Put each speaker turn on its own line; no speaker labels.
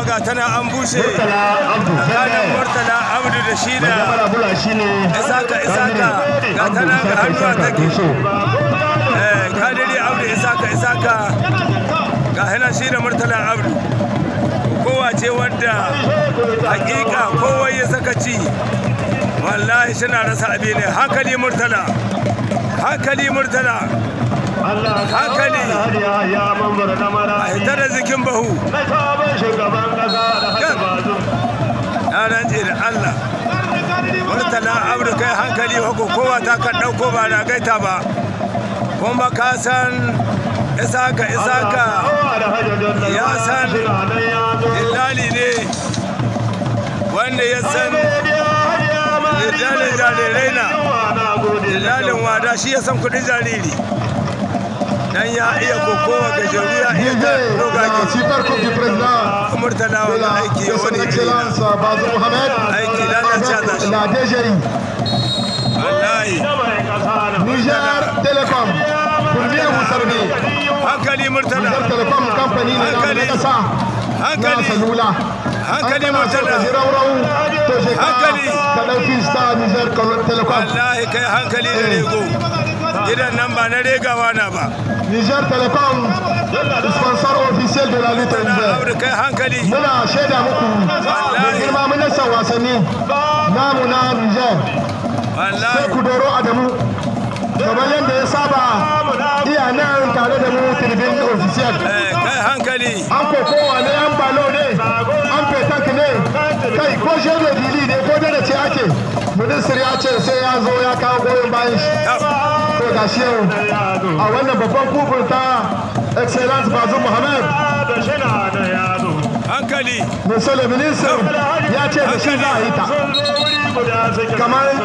ga tana an bushe tsakanin Murtala Abdu da shi da Isaka ga tana ga hannuwa take Kadiri Abdu Isaka ga hana shi da Murtala Abdu kowa ce wadda hakika kowa ya saka ci wallahi suna rasa abi ne hankali Murtala hankali a hita da zikin bahu na rantse da Allah Murtala Abdu kai hankali hako kowa ta kan ɗauko ba na gaita ba kuma ka san Isaka ya san illali ne wanda ya san illalin jarirai na illalin wada shi ya san kudin jariri dan ya iya kokowa gajeru ya iya ta rogage Murtala wani aiki ya wani aiki lalace za shi wallahi
Niger Telecom
hankali Murtala hankali Murtala wallahi kai hankali da rego gidan nan ba na regawa na ba
Niger Telecom sponsor officiel de la lutte
Abdu kai hankali
muna shaida muku girma ministan wasanni namu na Niger sai ku doro Adamu kamar yadda ya saba iya nan tare da mu tribune officiel
kai hankali
an kokowa ne an balo ne an fetak ne kai ko shebe dili ne ko da ce ake minister ya ce sai ya zo ya kawo goyon bayan shi to ga shi yau a wannan babban kufur ta excellence Bazoum Mohamed
hankali
monsieur le ministre ya ce da shi za a yi ta kamar